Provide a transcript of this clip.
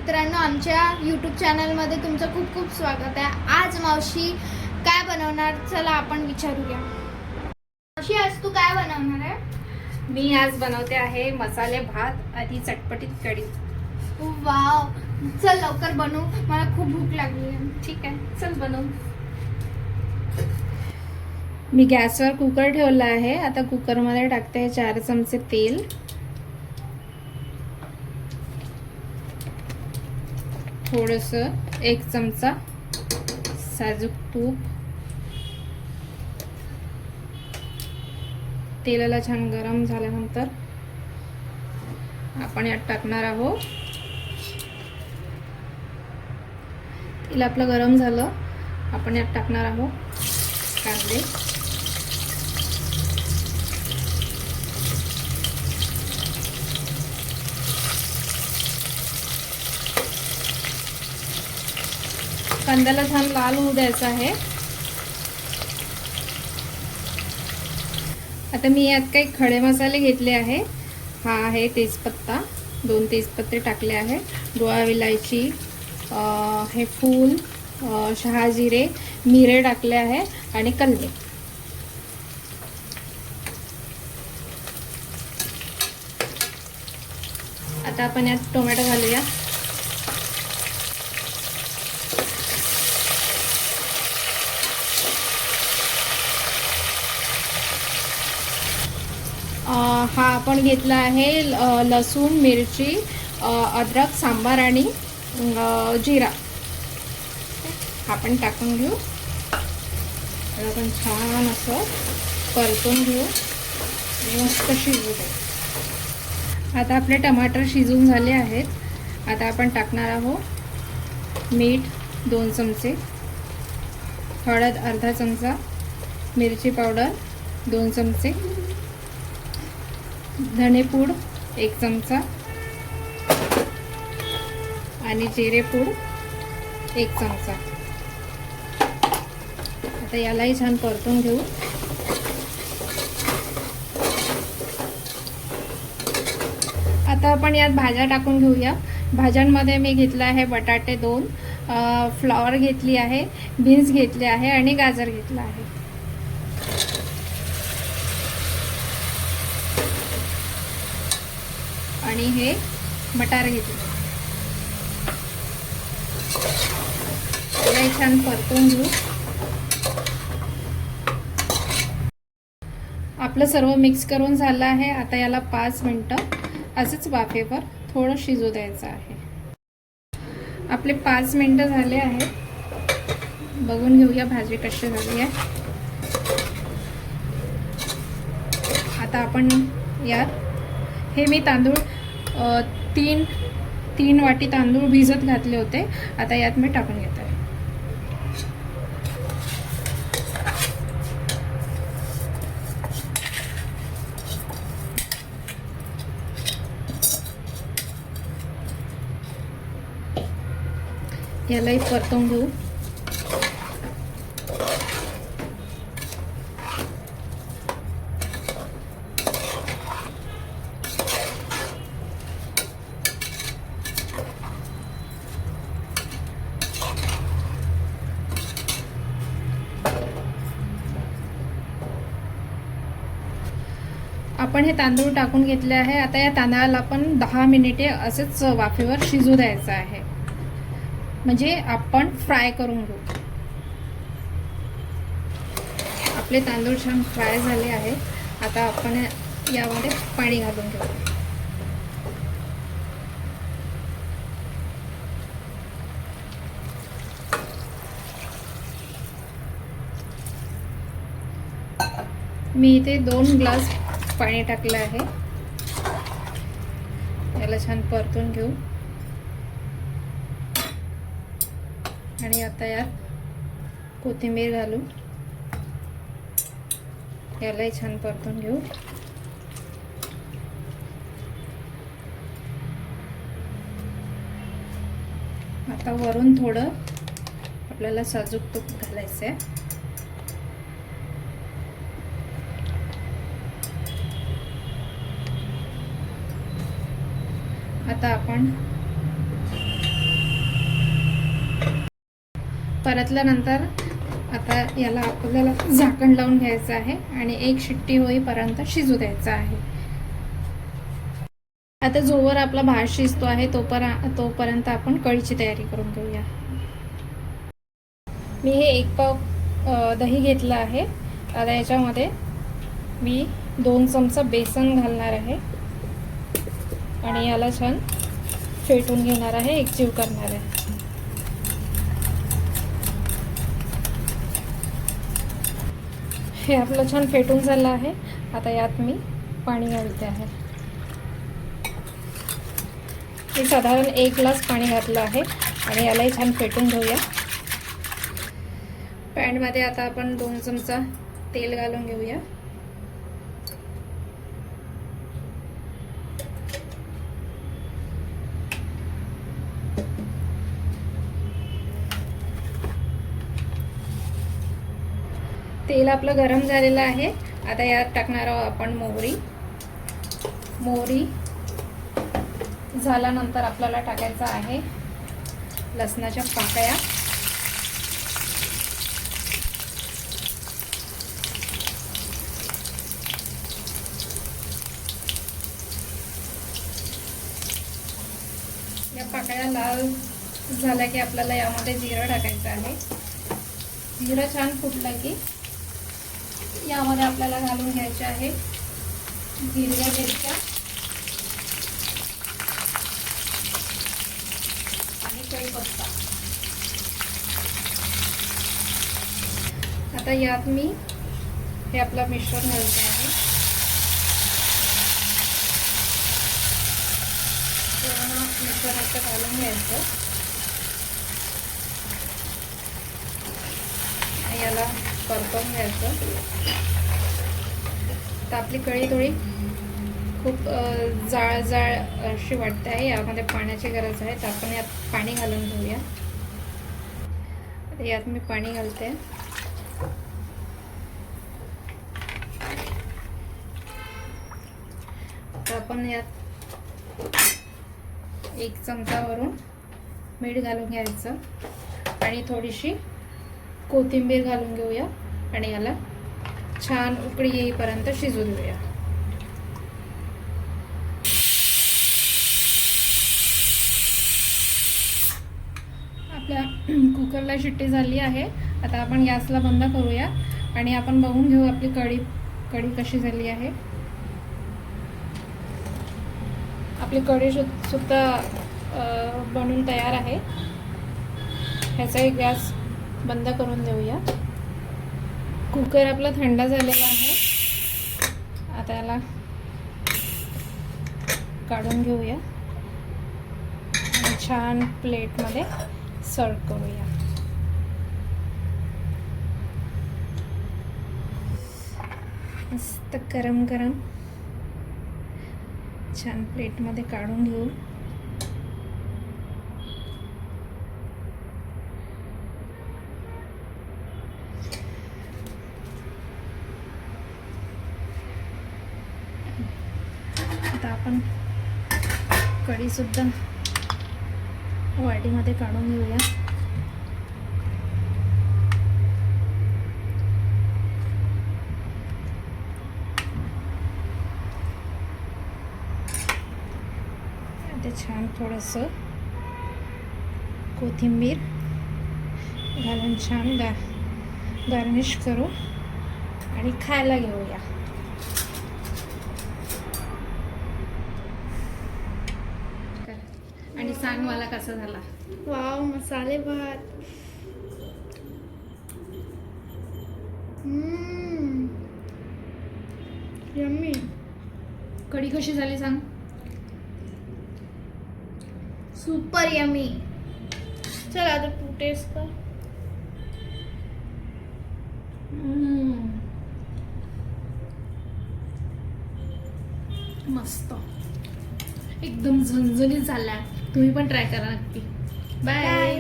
मित्रांनो, आमच्या यूट्यूब चॅनलमध्ये तुमचं खूप खूप स्वागत आहे। आज मावशी काय बनवणार, चला आपण विचारूया। मावशी, आज तू काय बनवणार आहे? मी आज बनवते आहे मसाले भात आणि चटपटीत कढी। वाव, चल लवकर बनवू, मला खूप भूक लागली आहे। ठीक आहे, चल बनवू। मी गॅसवर कुकर ठेवला आहे। आता कुकरमध्ये टाकते 4 चमचे तेल, थोडंसं 1 चमचा साजूक तूप। तेलाला छान गरम झाल्यानंतर आपण यात टाकणार आहोत। तेल आपलं गरम झालं, आपण यात टाकणार आहोत कांदे। कांद्याला छान लाल होऊ द्यायचं आहे। आता मी यात काही खडे मसाले घेतले आहे। हा आहे तेजपत्ता, 2 तेजपत्ते टाकले आहे, डोळा विलायची, हे फूल, शहाजिरे, मिरे टाकले आहे आणि कलमे। आता आपण यात टोमॅटो घालूया। हा आपण घेतला आहे लसूण, मिरची, अद्रक, सांबार आणि जिरा। आपण टाकून घेऊ, आपण छान असं परतून घेऊ आणि मस्त शिजू दे। आता आपले टमाटर शिजून झाले आहेत। आता आपण टाकणार आहोत मीठ 2 चमचे, हळद अर्धा चमचा, मिरची पावडर 2 चमचे, धनेपूड 1 चमचा आणि जिरेपूड 1 चमचा। आता यालाही छान परतून घेऊ। आता आपण यात भाज्या टाकून घेऊया। भाज्यांमध्ये मी घेतला आहे बटाटे 2, फ्लॉवर घेतली आहे, बीन्स घेतले आहे आणि गाजर घेतला आहे। आणि हे मटार घेतले। याला छान परतून घेऊ। आपलं सर्व मिक्स करून झालं आहे। आता याला 5 मिनिटं असंच वाफेवर थोडं शिजू द्यायचं आहे। आपले 5 मिनिटं झाले आहेत, बघून घेऊया भाजी कशी झाली आहे। आता आपण यात हे मी तांदूळ 3 वाटी तांदूळ भिजत घातले होते, आता यात मी टाकून घेते। यालाही परतून घेऊ। आपण हे तांदूळ टाकून घेतले आहे। आता या तांदळाला आपण 10 मिनिटे असेच वाफेवर शिजू द्यायचं आहे, म्हणजे आपण फ्राय करून घेऊ। आपले तांदूळ छान फ्राय झाले आहे। आता आपण यामध्ये पाणी घालून घेऊ। मी इथे 2 ग्लास पाणी टाकलं आहे। याला छान परतून घेऊ आणि आता यात कोथिंबीर घालू। यालाही छान परतून घेऊ। आता वरून थोडं आपल्याला साजूक तूप घालायचं आहे। आता आपण परतल्यानंतर आता याला आपल्याला झाकण लावून घ्यायचं आहे आणि 1 शिट्टी होईपर्यंत शिजू द्यायचं आहे. आता जोवर आपला भात शिजतो आहे तोपर्यंत आपण कढीची तयारी करून घेऊया. मी हे 1 पाव दही घेतलं आहे. आता याच्यामध्ये मी 2 चमचा बेसन घालणार आहे आणि याला छान फेटून घेणार आहे, एकजीव करणार आहे. हे आपलं छान फेटून झालं आहे. आता यात मी पाणी घालते आहे. मी साधारण 1 ग्लास पाणी घातलं आहे आणि यालाही छान फेटून घेऊया. पॅनमध्ये आता आपण 2 चमचा तेल घालून घेऊया. तेल आपलं गरम झालेलं आहे. आता यात टाकणार आहोत आपण मोहरी झाल्यानंतर आपल्याला टाकायचं आहे लसणाच्या पाकळ्या, या पाकळ्या लाल झाल्या की आपल्याला यामध्ये जिरं टाकायचं आहे. जिरं छान फुटलं की यामध्ये आपल्याला घालून घ्यायचे आहे हिरव्या मिरच्या आणि कढीपत्ता. आता यात मी हे आपलं मिश्रण घालते आहे. पूर्ण मिश्रण असं घालून घ्यायचं आणि याला परतवून घ्यायचं. तर आपली कढी थोडी खूप जाळ अशी वाटते आहे. यामध्ये पाण्याची गरज आहे, तर आपण यात पाणी घालून घेऊया. यात मी पाणी घालते. तर आपण यात 1 चमचावरून मीठ घालून घ्यायचं आणि थोडीशी कोथिंबीर घालून घेऊया आणि याला छान उकळी येईपर्यंत शिजू देऊया. आपल्या कुकरला शिट्टी झाली आहे. आता आपण गॅसला बंद करूया आणि आपण बघून घेऊ आपली कढी कशी झाली आहे. आपली कढी सुद्धा बनून तयार आहे. ह्याचाही गॅस बंद करून देऊया. कुकर आपला थंड झालेला आहे. आता याला काढून घेऊया आणि छान प्लेटमध्ये सर्व करूया. मस्त गरम गरम छान प्लेटमध्ये काढून घेऊ. आता आपण कढी सुद्धा वाटीमध्ये काढून घेऊया. ते छान थोडंसं कोथिंबीर घालून छान गार्निश करू आणि खायला घेऊया. आणि सांग मला कसा झाला. वाव, मसाले भात. यम्मी. कढी कशी झाली सांग. Super yummy. चल आता तू टेस्ट कर. मस्त, एकदम झणझणीत झाला. तुम्ही पण ट्राय करा नक्की. बाय.